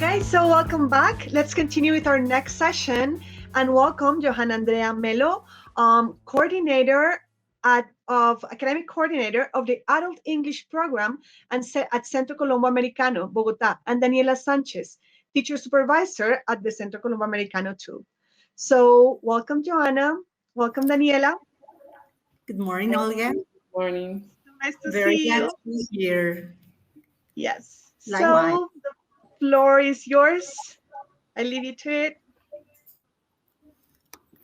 Okay, so welcome back. Let's continue with our next session and welcome Johanna Andrea Melo, coordinator of academic coordinator of the Adult English Program at Centro Colombo Americano, Bogotá, and Daniela Sanchez, teacher supervisor at the Centro Colombo Americano too. So welcome, Johanna. Welcome, Daniela. Good morning, Olga. Good morning. Nice to Very see glad you. to be here. Yes. Likewise. So the floor is yours. I leave you to it.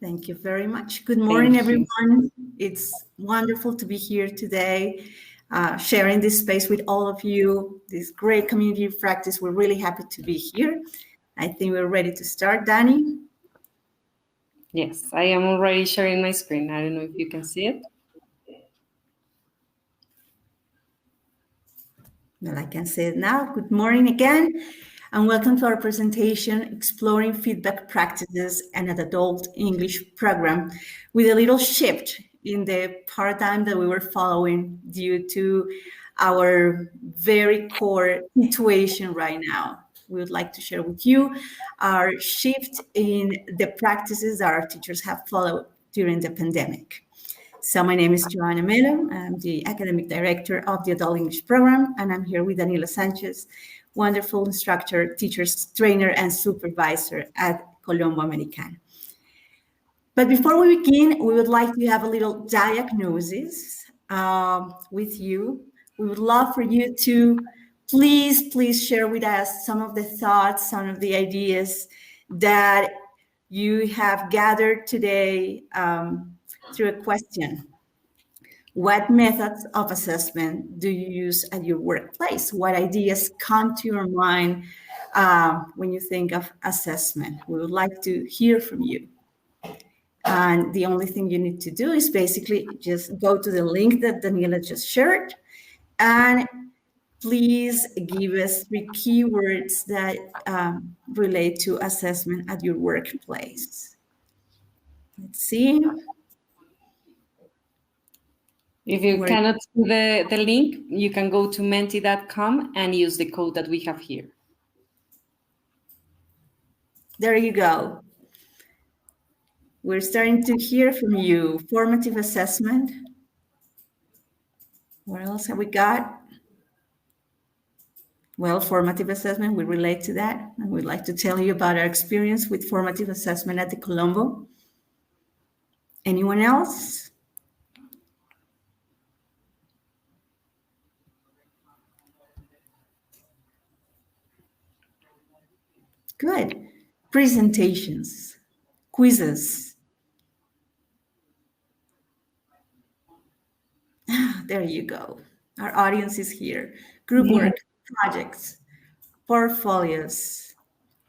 Thank you very much. Good morning, everyone. It's wonderful to be here today, sharing this space with all of you, this great community of practice. We're really happy to be here. I think we're ready to start. Danny? Yes, I am already sharing my screen. I don't know if you can see it. Well, I can say it now. Good morning again, and welcome to our presentation, Exploring Feedback Practices and an Adult English Program, with a little shift in the paradigm that we were following due to our very core situation right now. We would like to share with you our shift in the practices that our teachers have followed during the pandemic. So my name is Johanna Melo. I'm the academic director of the Adult English Program, and I'm here with Daniela Sanchez, wonderful instructor, teachers, trainer, and supervisor at Colombo Americano. But before we begin, we would like to have a little diagnosis with you. We would love for you to please share with us some of the thoughts, some of the ideas that you have gathered today through a question. What methods of assessment do you use at your workplace? What ideas come to your mind when you think of assessment? We would like to hear from you. And the only thing you need to do is basically just go to the link that Daniela just shared and please give us 3 keywords that relate to assessment at your workplace. Let's see. If you cannot see the link, you can go to menti.com and use the code that we have here. There you go. We're starting to hear from you. Formative assessment. What else have we got? Well, formative assessment, we relate to that. And we'd like to tell you about our experience with formative assessment at the Colombo. Anyone else? Good. Presentations, quizzes. There you go. Our audience is here. Group work, projects, portfolios,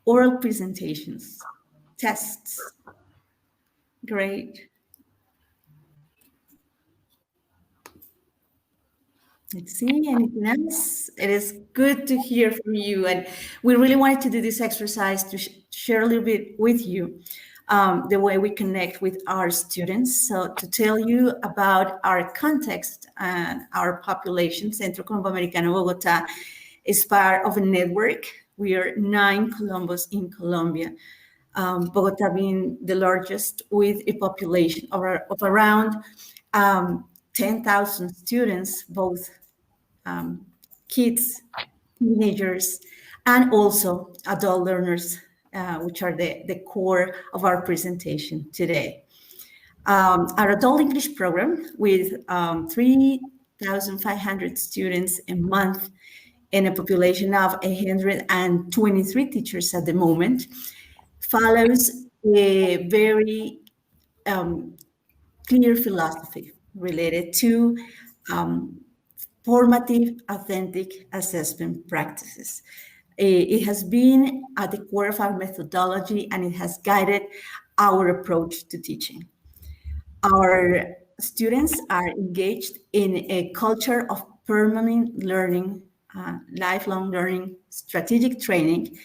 oral presentations, tests. Great. Let's see, anything else? It is good to hear from you. And we really wanted to do this exercise to share a little bit with you the way we connect with our students. So to tell you about our context and our population, Centro Colombo Americano, Bogotá is part of a network. We are 9 Colombos in Colombia. Bogotá being the largest with a population of around 10,000 students, both kids, teenagers, and also adult learners, which are the core of our presentation today. Our adult English program with 3,500 students a month and a population of 123 teachers at the moment follows a very clear philosophy related to formative, authentic assessment practices. It has been at the core of our methodology and it has guided our approach to teaching. Our students are engaged in a culture of permanent learning, lifelong learning, strategic training,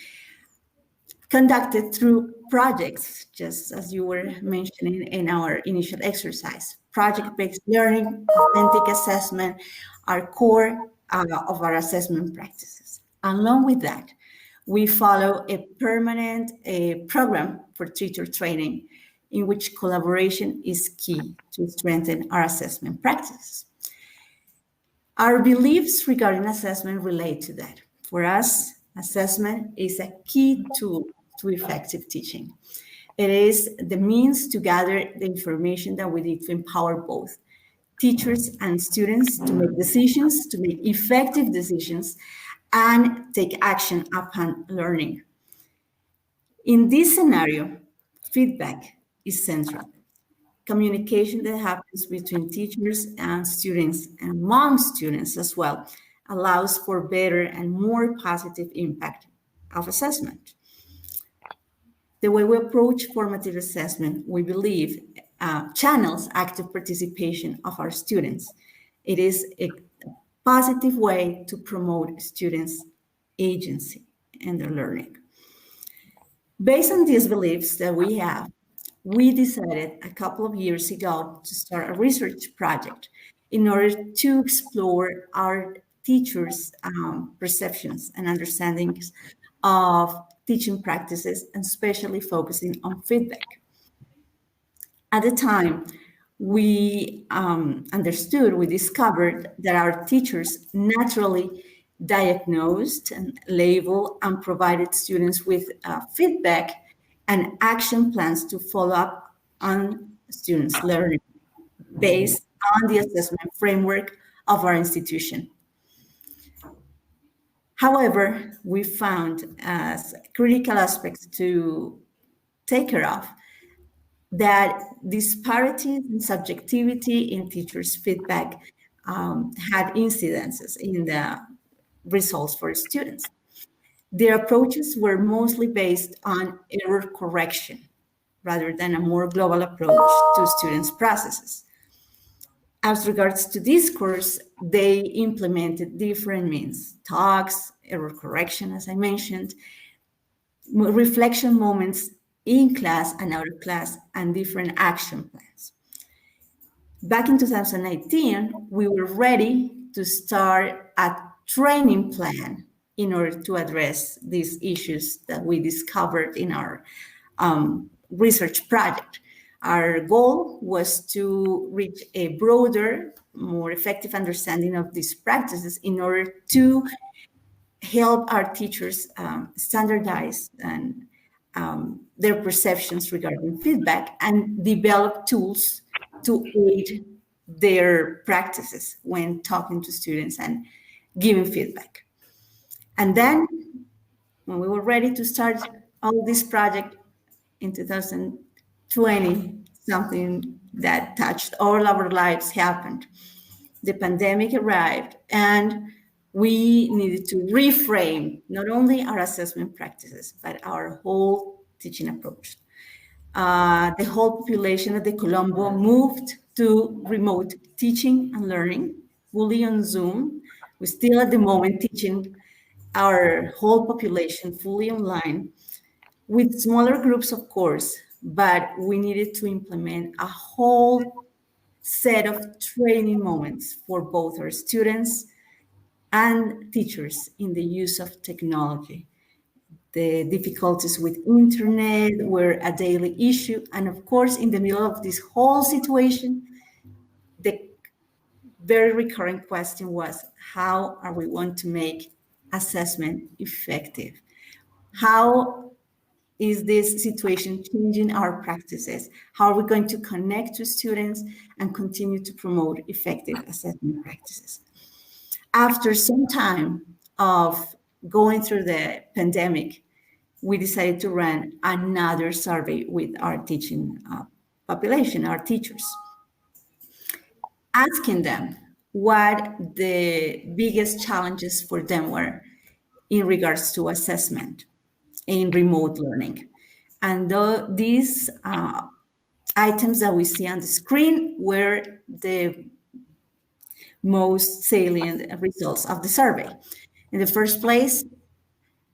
conducted through projects, just as you were mentioning in our initial exercise. Project-based learning, authentic assessment are core of our assessment practices. Along with that, we follow a permanent program for teacher training in which collaboration is key to strengthen our assessment practices. Our beliefs regarding assessment relate to that. For us, assessment is a key tool to effective teaching. It is the means to gather the information that we need to empower both teachers and students to make decisions, to make effective decisions, and take action upon learning. In this scenario, feedback is central. Communication that happens between teachers and students, and among students as well, allows for better and more positive impact of assessment. The way we approach formative assessment, we believe, channels active participation of our students. It is a positive way to promote students' agency and their learning. Based on these beliefs that we have, we decided a couple of years ago to start a research project in order to explore our teachers' perceptions and understandings of teaching practices, and especially focusing on feedback. At the time, we we discovered that our teachers naturally diagnosed and labeled and provided students with feedback and action plans to follow up on students' learning based on the assessment framework of our institution. However, we found as critical aspects to take care of that disparities in subjectivity in teachers' feedback had incidences in the results for students. Their approaches were mostly based on error correction rather than a more global approach to students' processes. As regards to discourse, they implemented different means: talks, error correction, as I mentioned, reflection moments in class and out of class, and different action plans. Back in 2019, we were ready to start a training plan in order to address these issues that we discovered in our research project. Our goal was to reach a broader, more effective understanding of these practices in order to help our teachers standardize and their perceptions regarding feedback and develop tools to aid their practices when talking to students and giving feedback. And then when we were ready to start all this project in 2020, something that touched all our lives happened. The pandemic arrived, and we needed to reframe not only our assessment practices, but our whole teaching approach. The whole population of the Colombo moved to remote teaching and learning, fully on Zoom. We're still at the moment teaching our whole population fully online, with smaller groups, of course, but we needed to implement a whole set of training moments for both our students and teachers in the use of technology. The difficulties with internet were a daily issue. And of course, in the middle of this whole situation, the very recurrent question was, how are we going to make assessment effective? How is this situation changing our practices? How are we going to connect to students and continue to promote effective assessment practices? After some time of going through the pandemic, we decided to run another survey with our teaching population, our teachers, asking them what the biggest challenges for them were in regards to assessment in remote learning. And these items that we see on the screen were the most salient results of the survey. In the first place,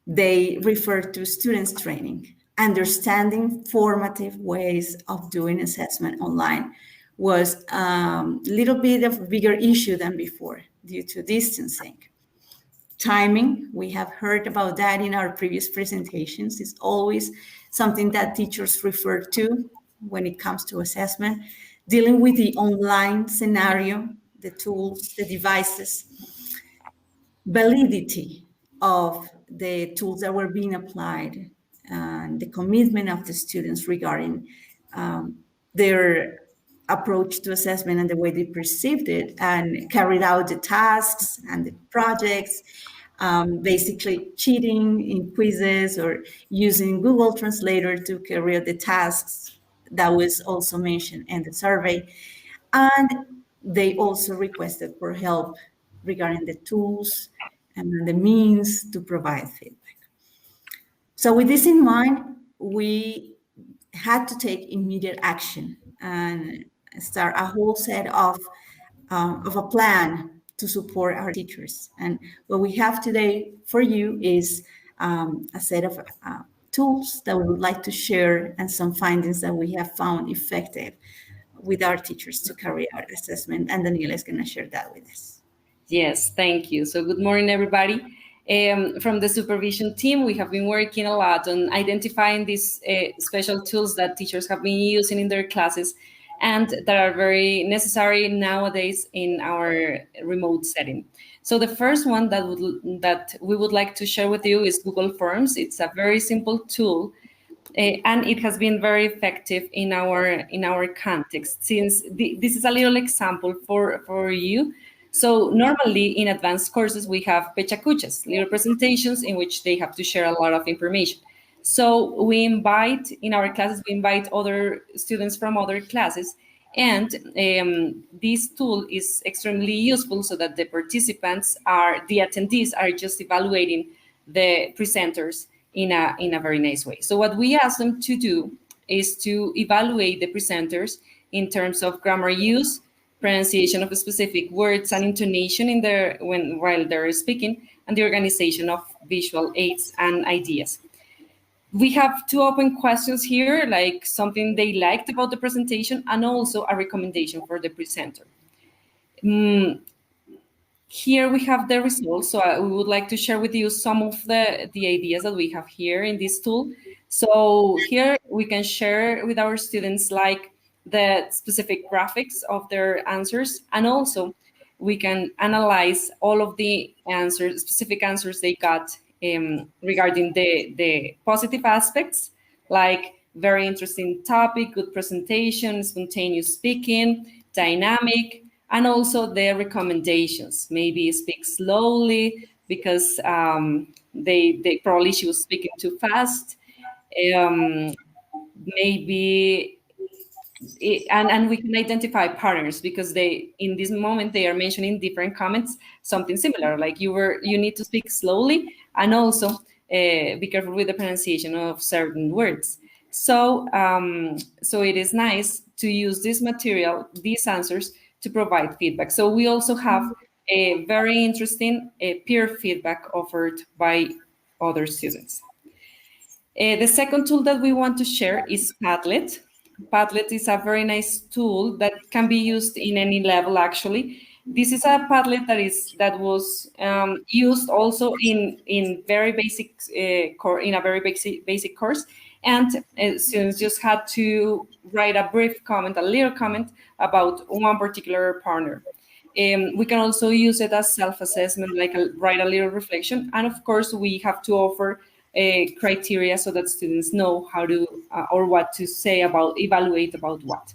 they refer to students training. Understanding formative ways of doing assessment online was a little bit of a bigger issue than before due to distancing. timing. We have heard about that in our previous presentations. It's always something that teachers refer to when it comes to assessment. Dealing with the online scenario, the tools, the devices, validity of the tools that were being applied, and the commitment of the students regarding their approach to assessment and the way they perceived it and carried out the tasks and the projects, basically cheating in quizzes or using Google Translator to carry out the tasks. That was also mentioned in the survey. And they also requested for help regarding the tools and the means to provide feedback. So with this in mind, we had to take immediate action and start a whole set of a plan to support our teachers. And what we have today for you is a set of tools that we would like to share and some findings that we have found effective with our teachers to carry out assessment. And Daniela is going to share that with us. Yes, thank you. So good morning, everybody. From the supervision team, we have been working a lot on identifying these special tools that teachers have been using in their classes and that are very necessary nowadays in our remote setting. So the first one that we would like to share with you is Google Forms. It's a very simple tool, and it has been very effective in our context. Since this is a little example for you. So normally in advanced courses, we have pechacuchas, little presentations in which they have to share a lot of information. So in our classes, we invite other students from other classes. And this tool is extremely useful so that the attendees are just evaluating the presenters in a very nice way. So what we ask them to do is to evaluate the presenters in terms of grammar use, pronunciation of specific words and intonation while they're speaking, and the organization of visual aids and ideas. We have two open questions here, like something they liked about the presentation and also a recommendation for the presenter. Here we have the results. So we would like to share with you some of the ideas that we have here in this tool. So here we can share with our students like the specific graphics of their answers, and also we can analyze all of the specific answers they got regarding the positive aspects, like very interesting topic, good presentation, spontaneous speaking, dynamic, and also their recommendations. Maybe speak slowly because they probably she was speaking too fast. Maybe. And we can identify partners because in this moment they are mentioning different comments, something similar, like you need to speak slowly and also be careful with the pronunciation of certain words. So it is nice to use this material, these answers, to provide feedback. So we also have a very interesting peer feedback offered by other students. The second tool that we want to share is Padlet. Padlet is a very nice tool that can be used in any level, actually. This is a Padlet that was used also in very basic basic course, and students just had to write a little comment about one particular partner. We can also use it as self-assessment, like write a little reflection, and of course we have to offer criteria so that students know how to or what to say evaluate about what.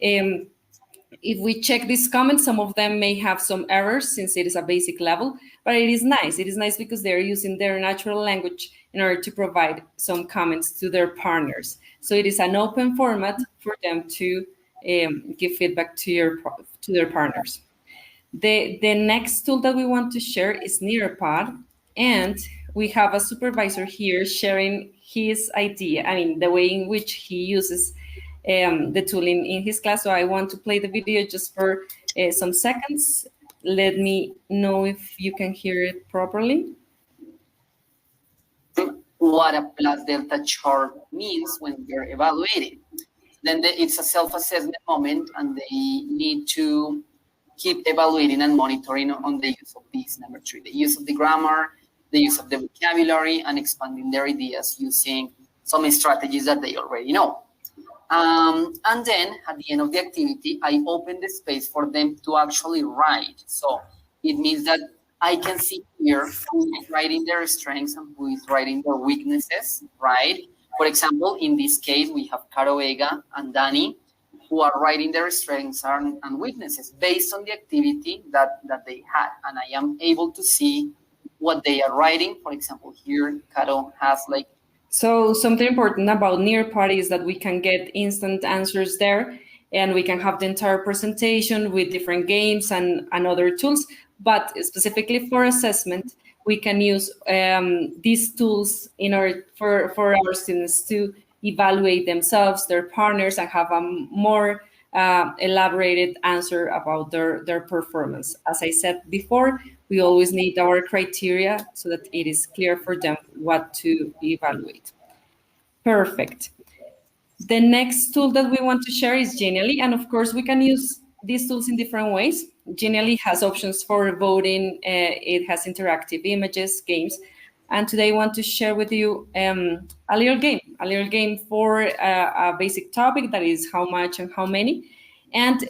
If we check these comments, some of them may have some errors since it is a basic level, but it is nice. It is nice because they're using their natural language in order to provide some comments to their partners. So it is an open format for them to give feedback to their partners. The next tool that we want to share is Nearpod, and we have a supervisor here sharing his idea, the way in which he uses the tool in his class. So I want to play the video just for some seconds. Let me know if you can hear it properly. What a plus delta chart means when they're evaluating. Then it's a self-assessment moment and they need to keep evaluating and monitoring on the use of these. Number 3, the use of the grammar, the use of the vocabulary, and expanding their ideas using some strategies that they already know. And then at the end of the activity, I open the space for them to actually write. So it means that I can see here who is writing their strengths and who is writing their weaknesses, right? For example, in this case, we have Caro Vega and Dani, who are writing their strengths and weaknesses based on the activity that they had. And I am able to see what they are writing. For example, here, Caro has like. So something important about Nearpod is that we can get instant answers there, and we can have the entire presentation with different games and other tools. But specifically for assessment, we can use these tools in order for our students to evaluate themselves, their partners, and have a more elaborated answer about their performance. As I said before, we always need our criteria so that it is clear for them what to evaluate. Perfect. The next tool that we want to share is Genially, and of course we can use these tools in different ways. Genially has options for voting, it has interactive images, games, and today I want to share with you a little game for a basic topic that is how much and how many. And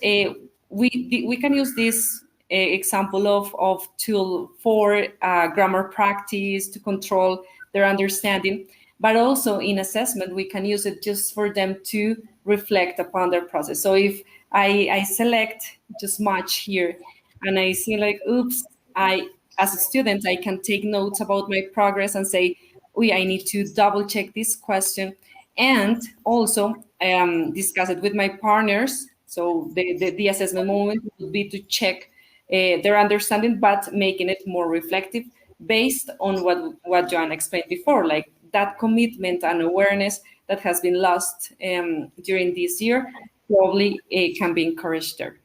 we can use this example of tool for grammar practice to control their understanding, but also in assessment, we can use it just for them to reflect upon their process. So if I select just match here and I see like, oops, as a student, I can take notes about my progress and say, I need to double check this question, and also discuss it with my partners. So the assessment moment would be to check their understanding, but making it more reflective based on what Joanna explained before, like that commitment and awareness that has been lost during this year probably can be encouraged there.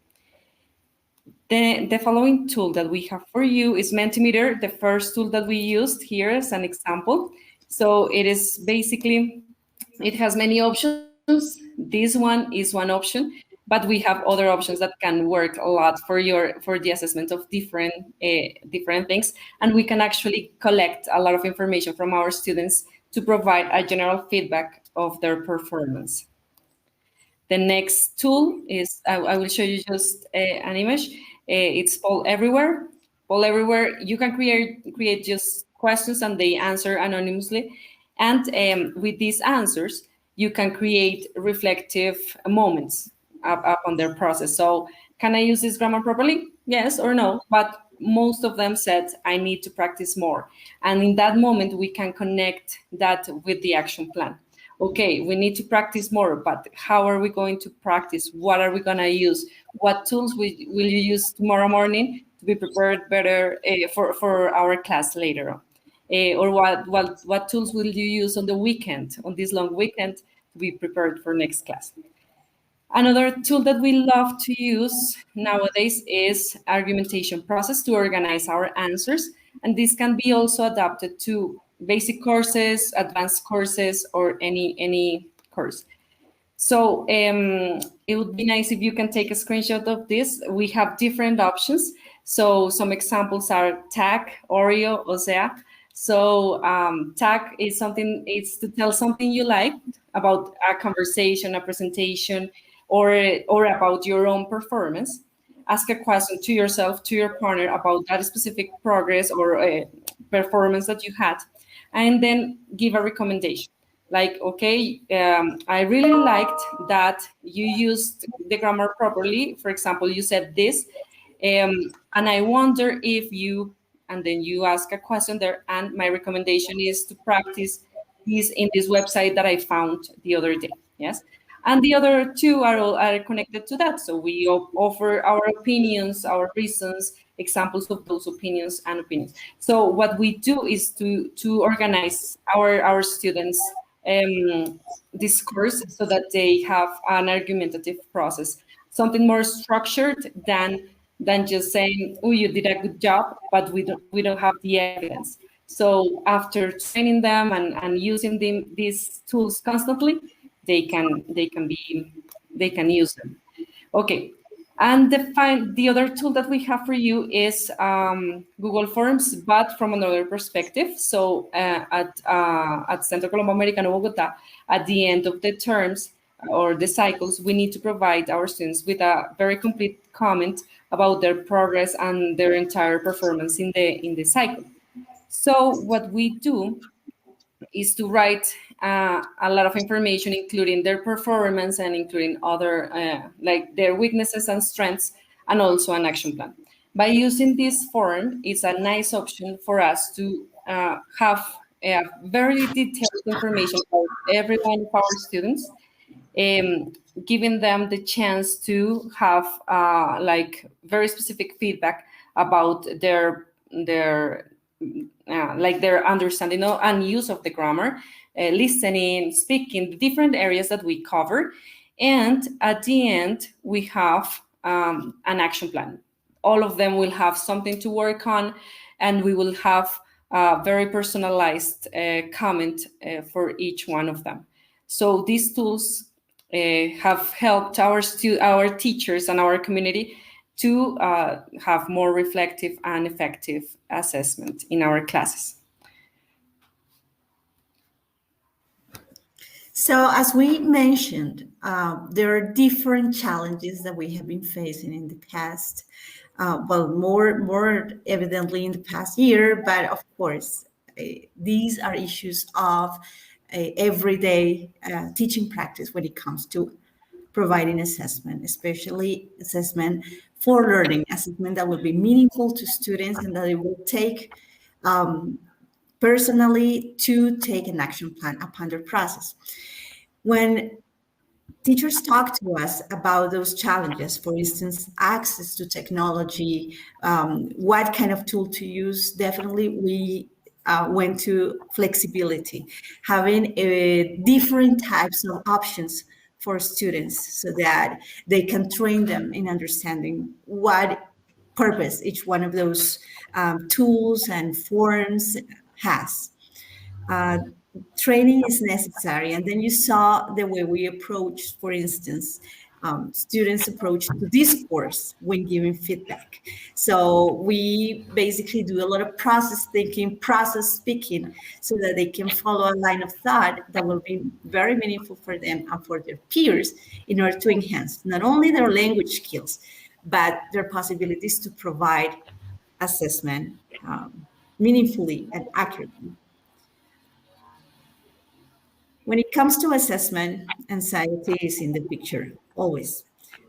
The following tool that we have for you is Mentimeter, the first tool that we used here as an example. So it is basically, it has many options. This one is one option, but we have other options that can work a lot for the assessment of different things. And we can actually collect a lot of information from our students to provide a general feedback of their performance. The next tool is, I will show you just an image. It's Poll Everywhere. Poll Everywhere, you can create just questions and they answer anonymously. And with these answers, you can create reflective moments upon their process. So can I use this grammar properly? Yes or no, but most of them said, I need to practice more. And in that moment, we can connect that with the action plan. Okay, we need to practice more, but how are we going to practice? What are we going to use? What tools will you use tomorrow morning to be prepared better for our class later on? Or what tools will you use on the weekend, on this long weekend, to be prepared for next class? Another tool that we love to use nowadays is argumentation process to organize our answers. And this can be also adapted to basic courses, advanced courses, or any course. So it would be nice if you can take a screenshot of this. We have different options. So some examples are tag, Oreo, Osea. So tag is something, it's to tell something you like about a conversation, a presentation, or about your own performance. Ask a question to yourself, to your partner about that specific progress or performance that you had, and then give a recommendation. Like, okay, I really liked that you used the grammar properly. For example, you said this, and I wonder if you, and then you ask a question there, and my recommendation is to practice this in this website that I found the other day, yes? And the other two are connected to that. So we offer our opinions, our reasons, examples of those opinions and opinions. So what we do is to organize our students' discourse so that they have an argumentative process, something more structured than just saying, oh, you did a good job, but we don't have the evidence. So after training them and using these tools constantly, they can use them. Okay, And the other tool that we have for you is Google Forms, but from another perspective. So at Centro Colombo Americano, Bogotá, at the end of the terms or the cycles, we need to provide our students with a very complete comment about their progress and their entire performance in the cycle. So what we do is to write a lot of information, including their performance and including other, like their weaknesses and strengths, and also an action plan. By using this form, it's a nice option for us to have very detailed information about every one of our students, giving them the chance to have like very specific feedback about their like their understanding and use of the grammar, listening, speaking, the different areas that we cover. And at the end, we have an action plan. All of them will have something to work on, and we will have a very personalized comment for each one of them. So these tools have helped our teachers and our community to have more reflective and effective assessment in our classes. So as we mentioned, there are different challenges that we have been facing in the past, well, more evidently in the past year, but of course, these are issues of everyday teaching practice when it comes to providing assessment, especially assessment for learning, assessment that will be meaningful to students and that it will take personally to take an action plan upon their process. When teachers talk to us about those challenges, for instance, access to technology, what kind of tool to use, definitely we went to flexibility, having different types of options for students so that they can train them in understanding what purpose each one of those tools and forms has. Training is necessary. And then you saw the way we approach, for instance, students' approach to this course when giving feedback. So we basically do a lot of process thinking, process speaking, so that they can follow a line of thought that will be very meaningful for them and for their peers in order to enhance not only their language skills, but their possibilities to provide assessment meaningfully and accurately. When it comes to assessment, anxiety is in the picture, always,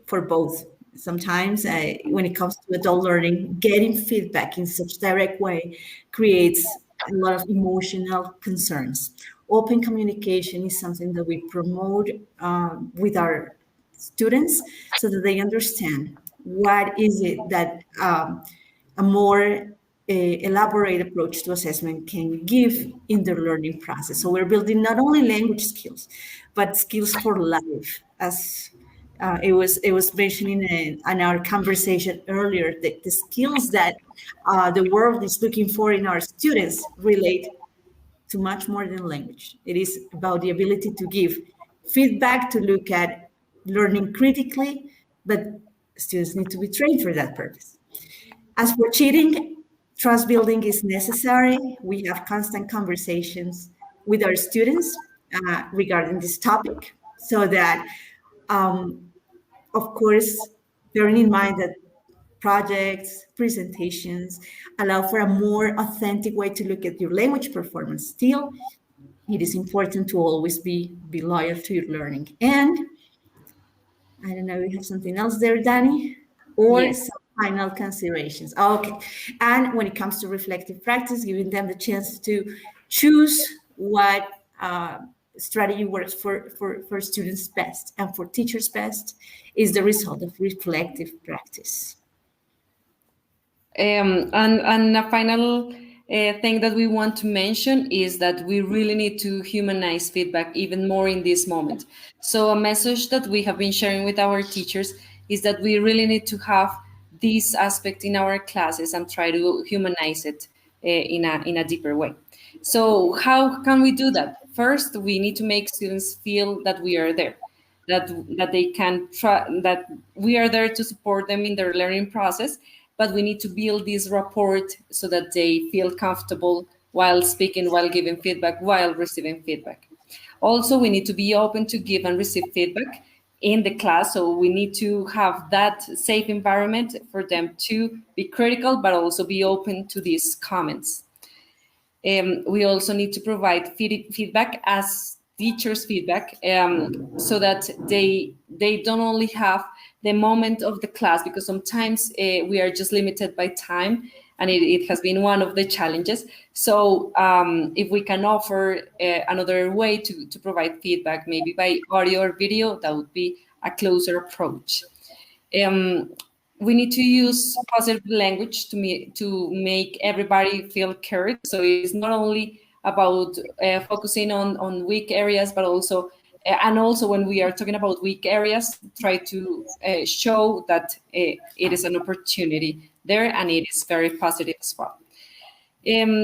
for both. Sometimes when it comes to adult learning, getting feedback in such direct way creates a lot of emotional concerns. Open communication is something that we promote with our students so that they understand what is it that a more elaborate approach to assessment can give in their learning process. So we're building not only language skills, but skills for life. As it was mentioning in our conversation earlier, that the skills that the world is looking for in our students relate to much more than language. It is about the ability to give feedback, to look at learning critically, but students need to be trained for that purpose. As for cheating, trust building is necessary. We have constant conversations with our students regarding this topic so that, of course, bearing in mind that projects, presentations allow for a more authentic way to look at your language performance. Still, it is important to always be loyal to your learning. And I don't know if you have something else there, Danny, or Yes. some final considerations. Okay. And when it comes to reflective practice, giving them the chance to choose what strategy works for students best and for teachers best is the result of reflective practice. And a final thing that we want to mention is that we really need to humanize feedback even more in this moment. So a message that we have been sharing with our teachers is that we really need to have this aspect in our classes and try to humanize it in a deeper way. So how can we do that? First, we need to make students feel that we are there, that they can try, that we are there to support them in their learning process, but we need to build this rapport so that they feel comfortable while speaking, while giving feedback, while receiving feedback. Also, we need to be open to give and receive feedback in the class. So we need to have that safe environment for them to be critical, but also be open to these comments. We also need to provide feedback as teachers' feedback, so that they don't only have the moment of the class, because sometimes we are just limited by time, and it has been one of the challenges. So if we can offer another way to provide feedback, maybe by audio or video, that would be a closer approach. We need to use positive language to make everybody feel cared. So it's not only about focusing on weak areas, but also, and also when we are talking about weak areas, try to show that it is an opportunity there, and it is very positive as well.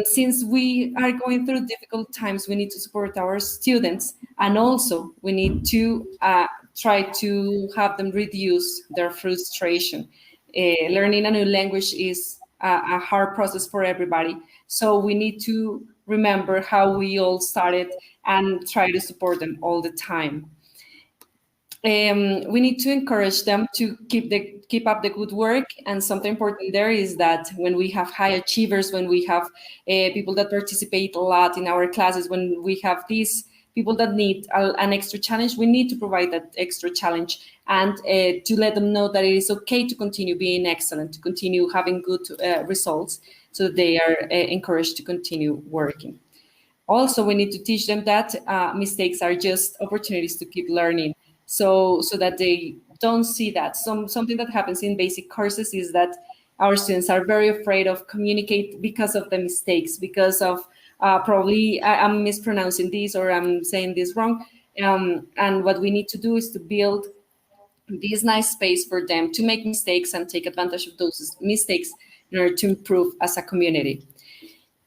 Since we are going through difficult times, we need to support our students, and also we need to try to have them reduce their frustration. Learning a new language is a hard process for everybody, so we need to remember how we all started and try to support them all the time. We need to encourage them to keep up the good work. And something important there is that when we have high achievers, when we have people that participate a lot in our classes, when we have these people that need an extra challenge, we need to provide that extra challenge and to let them know that it is okay to continue being excellent, to continue having good results, so they are encouraged to continue working. Also, we need to teach them that mistakes are just opportunities to keep learning, so that they don't see that. Something that happens in basic courses is that our students are very afraid of communicate because of the mistakes, because of probably I'm mispronouncing this or I'm saying this wrong. And what we need to do is to build this nice space for them to make mistakes and take advantage of those mistakes in order to improve as a community.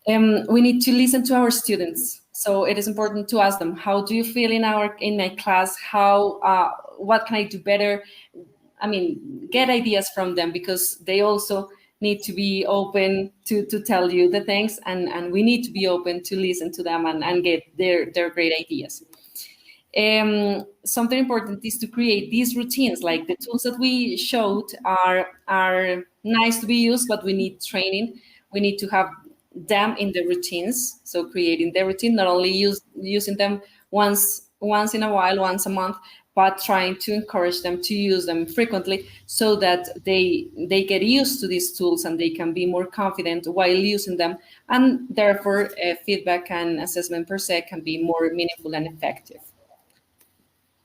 We need to listen to our students. So it is important to ask them, how do you feel in my class? What can I do better? I mean, get ideas from them, because they also need to be open to tell you the things, and we need to be open to listen to them and get their great ideas. Something important is to create these routines. Like the tools that we showed are nice to be used, but we need training. We need to have them in the routines. So creating the routine, not only using them once in a while, once a month, but trying to encourage them to use them frequently, so that they get used to these tools and they can be more confident while using them, and therefore feedback and assessment per se can be more meaningful and effective.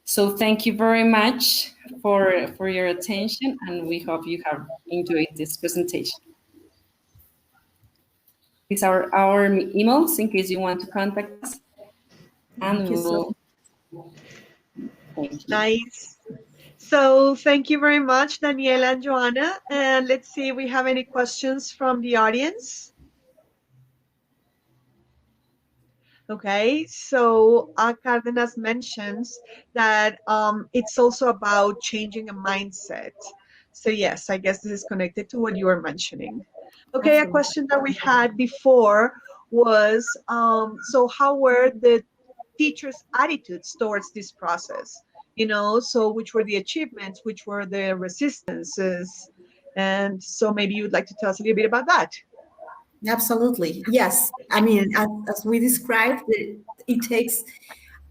So thank you very much for your attention, and we hope you have enjoyed this presentation. These are our emails in case you want to contact us. And nice. So thank you very much, Daniela and Joanna. And let's see if we have any questions from the audience. Okay, so Cardenas mentions that it's also about changing a mindset. So yes, I guess this is connected to what you were mentioning. Okay, a question that we had before was, so how were the teachers' attitudes towards this process? You know, so which were the achievements, which were the resistances? And so maybe you'd like to tell us a little bit about that. Absolutely. Yes. I mean, as we described, it takes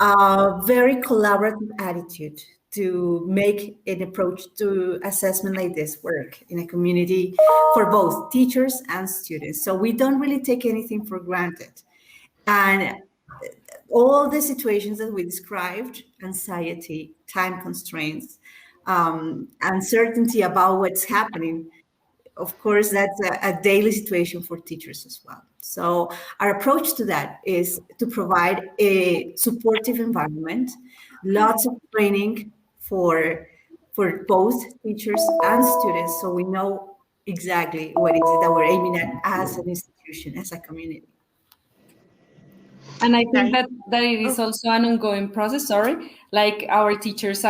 a very collaborative attitude to make an approach to assessment like this work in a community for both teachers and students. So we don't really take anything for granted. And all the situations that we described, anxiety, time constraints, uncertainty about what's happening, of course, that's a daily situation for teachers as well. So our approach to that is to provide a supportive environment, lots of training for both teachers and students, so we know exactly what it is that we're aiming at as an institution, as a community. And I think that it is also an ongoing process, like our teachers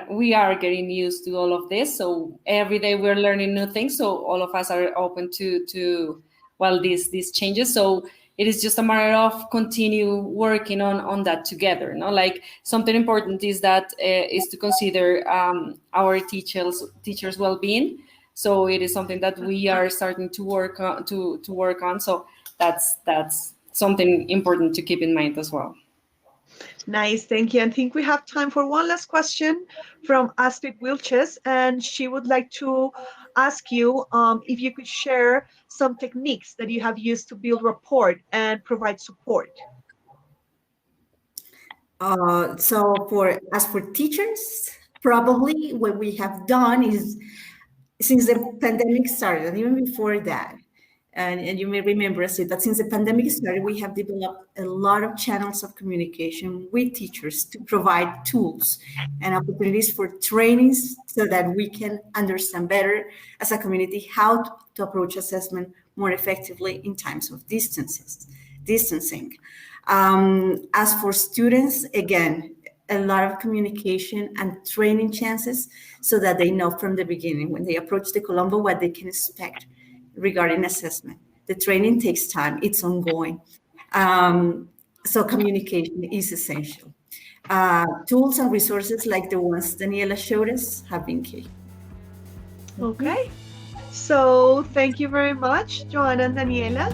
we are getting used to all of this. So every day we're learning new things. So all of us are open to well, these changes. So it is just a matter of continue working on that together. No, like something important is that is to consider our teachers' well-being. So it is something that we are starting to work on to work on. So that's something important to keep in mind as well. Nice, thank you. I think we have time for one last question from Astrid Wilches, and she would like to ask you if you could share some techniques that you have used to build rapport and provide support. So as for teachers, probably what we have done is, since the pandemic started, and even before that, and you may remember us that since the pandemic started, we have developed a lot of channels of communication with teachers to provide tools and opportunities for trainings so that we can understand better as a community how to approach assessment more effectively in times of distancing. As for students, again, a lot of communication and training chances so that they know from the beginning when they approach the Colombo what they can expect regarding assessment. The training takes time, it's ongoing. So communication is essential. Tools and resources like the ones Daniela showed us have been key. Okay, so thank you very much, Joanna and Daniela.